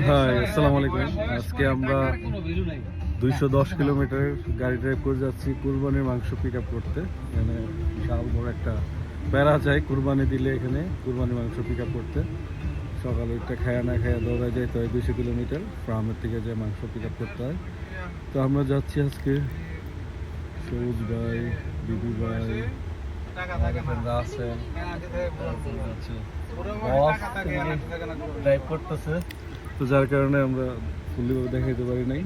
High, আসসালামু আলাইকুম। আজকে আমরা 210 কিলোমিটার গাড়ি ড্রাইভ করে যাচ্ছি কুরবানির মাংস পিক আপ করতে। এখানে বিশাল বড় একটা প্যারা যায় কুরবানি দিলে, এখানে কুরবানির মাংস পিক আপ করতে সকালে একটা খায়া না খায়া দৌড়ায় যেতে হয় 200 কিলোমিটার ফার্মের থেকে যে মাংস পিক আপ করতে হয়। তো আমরা যাচ্ছি আজকে সবুজ ভাই, বিবি ভাই, ড্রাইভ করতেছে। তো যার কারণে আমরা ফুললিভাবে দেখাইতে পারি নাই।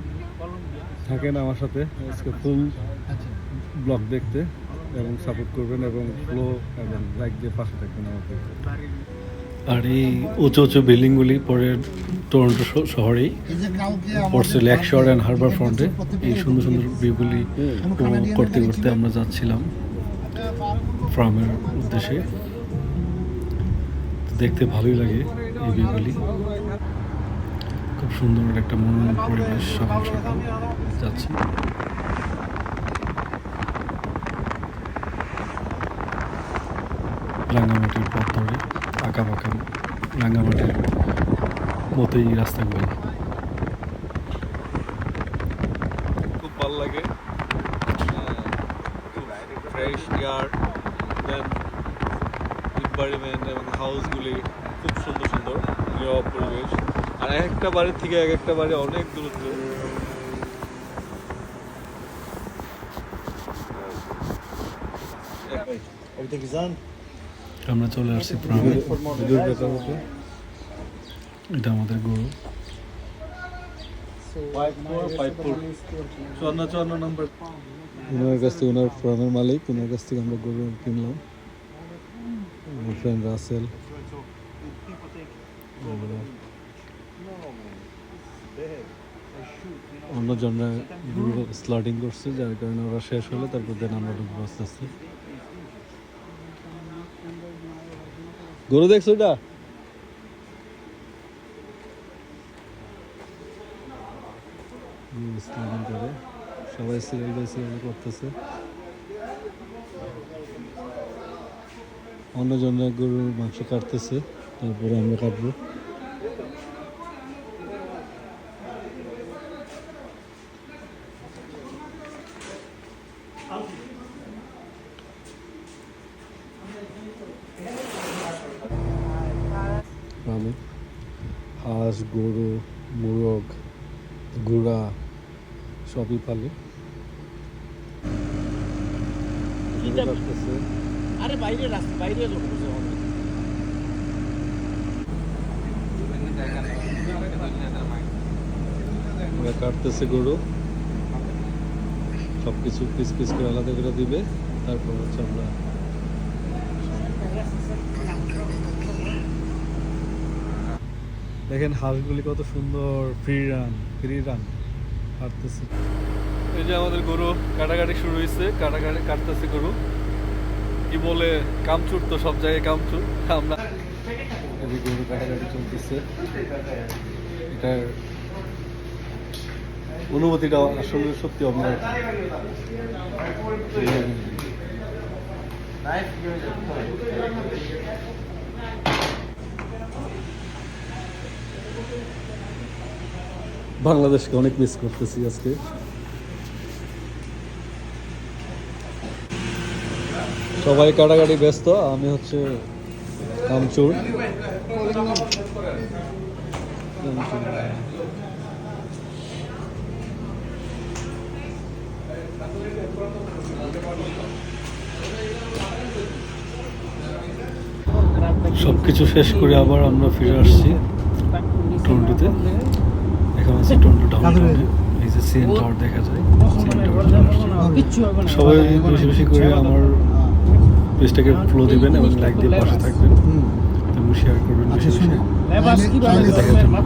থাকেন আমার সাথে আজকে ফুল ব্লগ দেখতে এবং সাপোর্ট করবেন এবং ফ্লো এবং লাইক দিয়ে পাশে থাকবেন আমাকে। আর এই উঁচু উঁচু বিল্ডিংগুলি পরে টরন্টো শহরেই পড়ছে লেক শোর অ্যান্ড হারবার ফ্রন্টে। এই সুন্দর সুন্দর ভিউগুলি উপভোগ করতে করতে আমরা যাচ্ছিলাম ফার্মের উদ্দেশ্যে। দেখতে ভালোই লাগে এই ভিউগুলি, খুব সুন্দর একটা মনোরম পরিবেশ। সকাল সকাল যাচ্ছি। রাঙ্গামাটির পথ ধরে আঁকা বাঁকা রাঙ্গামাটির মতোই রাস্তাগুলি। খুব ভালো লাগে, ফ্রেশ এয়ার, দেন এনভায়রনমেন্ট এবং হাউসগুলি খুব সুন্দর সুন্দর নীরব পরিবেশ। আর এক একটা বাড়ির থেকে এক একটা বাড়ি অনেক দূরত্ব। আমরা চলে আসছি ফার্মে। এটা আমাদের গরু। 54 নম্বর। ওনার কাছ থেকে, ওনার ফার্মের মালিক, ওনার কাছ থেকে আমরা গরু কিনলাম। আমার ফ্রেন্ড রাসেল। অন্যজনরা গরু স্লাটিং করছে, যার কারণে ওরা শেষ হলে তারপর দেন আমরা ঢুকবো আস্তে আস্তে। গরু দেখছো এটা? স্লাটিং করে সবাই সিরিয়াল বাই সিরিয়াল করতেছে। অন্যজনরা গরুর মাংস কাটতেছে, তারপরে আমরা কাটবো। আমি হাঁস, গরু, মোরগ, ঘোড়া সবই পালে। আরে বাইরে রাস্তা বাইরে ওরা কাটতেছে গরু, সবকিছু পিস পিস করে আলাদা করে দিবে। তারপর হচ্ছে আমরা দেখেন হাঁসগুলি কত সুন্দর ফ্রি রান কাটতেছে। এই যে আমাদের গরু কাটাকাটি শুরু হয়েছে, কাটাকাটি কাটতেছে গরু। কি বলে কামচুর, তো সব জায়গায় কামচুর। আমরা গরু কাটাকাটি চলতেছে। এটার অনুভূতিটা আসলে সত্যি অন্যরকম। বাংলাদেশকে অনেক মিস করতেছি আজকে। সবাই কাটাকাটি ব্যস্ত, আমি হচ্ছে কামচুর। সবকিছু শেষ করে আবার আমরা ফিরে আসছি টরন্টোতে। এখন আছে টরন্টো ডাউনটাউনে। এই যে সিএন টাওয়ার দেখা যায়, সিএন টাওয়ার চলে আসছে। সবাই বেশি বেশি করে আমার পেজটাকে ফলো দিবেন এবং লাইক দিয়ে পাশে থাকবেন এবং শেয়ার করবেন বেশি বেশি। দেখার জন্য।